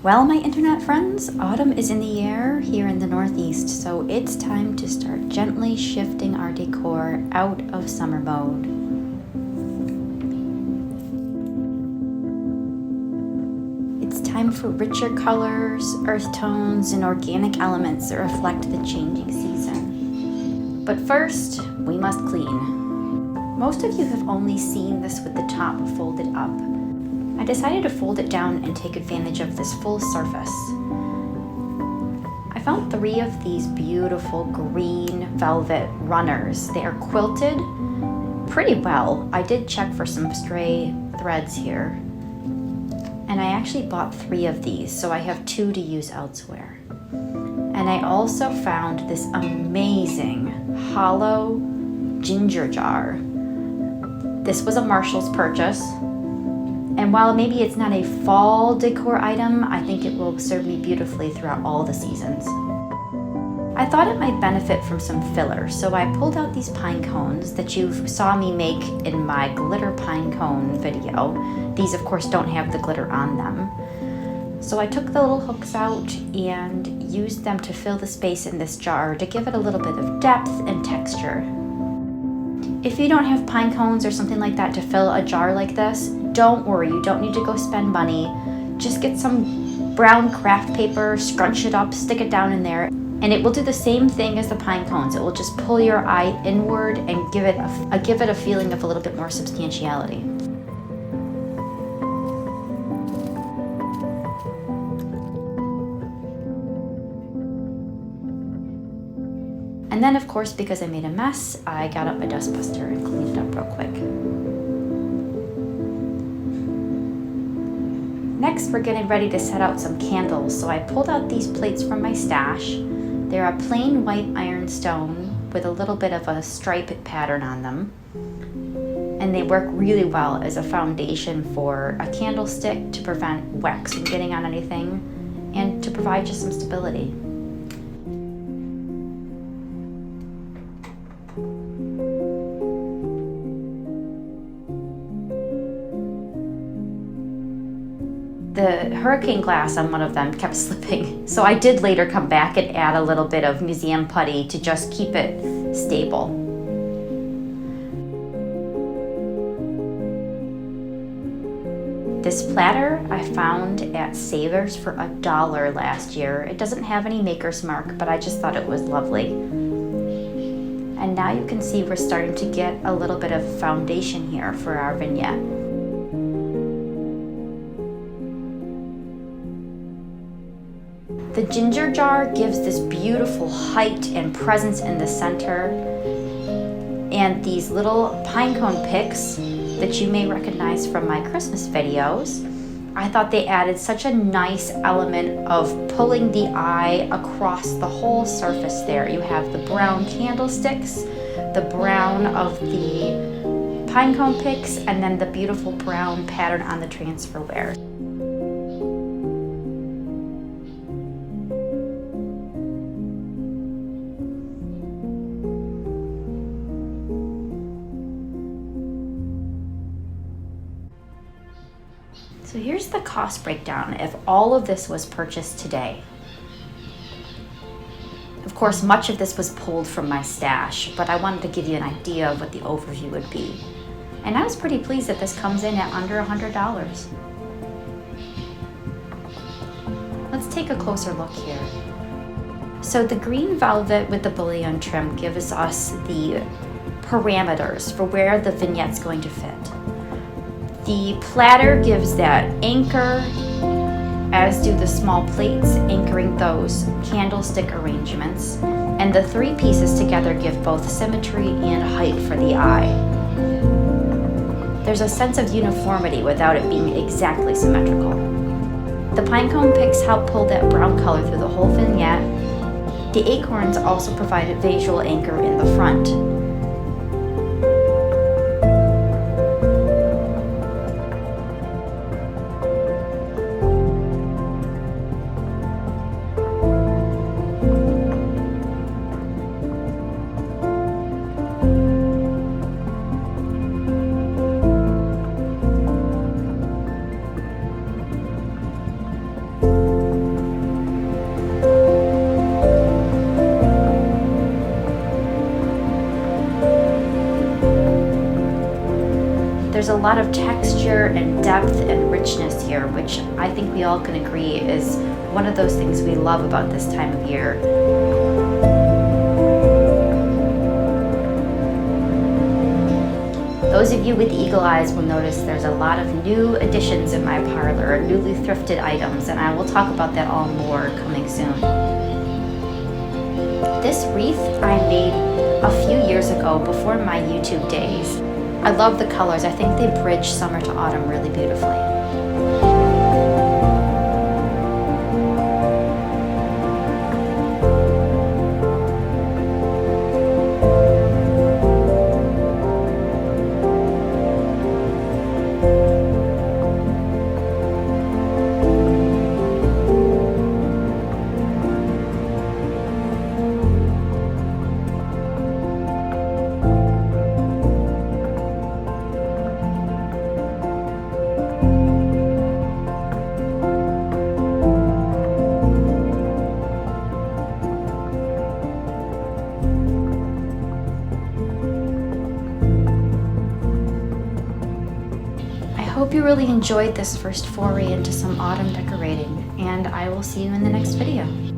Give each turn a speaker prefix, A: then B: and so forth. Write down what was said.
A: Well, my internet friends, autumn is in the air here in the Northeast, so it's time to start gently shifting our decor out of summer mode. It's time for richer colors, earth tones, and organic elements that reflect the changing season. But first, we must clean. Most of you have only seen this with the top folded up. I decided to fold it down and take advantage of this full surface. I found 3 of these beautiful green velvet runners. They are quilted pretty well. I did check for some stray threads here. And I actually bought 3 of these, so I have 2 to use elsewhere. And I also found this amazing hollow ginger jar. This was a Marshall's purchase. And while maybe it's not a fall decor item, I think it will serve me beautifully throughout all the seasons. I thought it might benefit from some filler, so I pulled out these pine cones that you saw me make in my glitter pine cone video. These of course don't have the glitter on them. So I took the little hooks out and used them to fill the space in this jar to give it a little bit of depth and texture. If you don't have pine cones or something like that to fill a jar like this, don't worry, you don't need to go spend money. Just get some brown craft paper, scrunch it up, stick it down in there, and it will do the same thing as the pine cones. It will just pull your eye inward and give it a feeling of a little bit more substantiality. And then of course, because I made a mess, I got out my dustbuster and cleaned it up real quick. Next, we're getting ready to set out some candles, so I pulled out these plates from my stash. They're a plain white ironstone with a little bit of a stripe pattern on them. And they work really well as a foundation for a candlestick to prevent wax from getting on anything and to provide just some stability. The hurricane glass on one of them kept slipping, so I did later come back and add a little bit of museum putty to just keep it stable. This platter I found at Savers for $1 last year. It doesn't have any maker's mark, but I just thought it was lovely. And now you can see we're starting to get a little bit of foundation here for our vignette. The ginger jar gives this beautiful height and presence in the center. And these little pine cone picks that you may recognize from my Christmas videos, I thought they added such a nice element of pulling the eye across the whole surface there. You have the brown candlesticks, the brown of the pine cone picks, and then the beautiful brown pattern on the transferware. So here's the cost breakdown if all of this was purchased today. Of course, much of this was pulled from my stash, but I wanted to give you an idea of what the overview would be. And I was pretty pleased that this comes in at under $100. Let's take a closer look here. So the green velvet with the bullion trim gives us the parameters for where the vignette's going to fit. The platter gives that anchor, as do the small plates anchoring those candlestick arrangements, and the 3 pieces together give both symmetry and height for the eye. There's a sense of uniformity without it being exactly symmetrical. The pinecone picks help pull that brown color through the whole vignette. The acorns also provide a visual anchor in the front. there's a lot of texture and depth and richness here, which I think we all can agree is one of those things we love about this time of year. Those of you with eagle eyes will notice there's a lot of new additions in my parlor, newly thrifted items, and I will talk about that all more coming soon. This wreath I made a few years ago before my YouTube days. I love the colors. I think they bridge summer to autumn really beautifully. I hope you really enjoyed this first foray into some autumn decorating, and I will see you in the next video.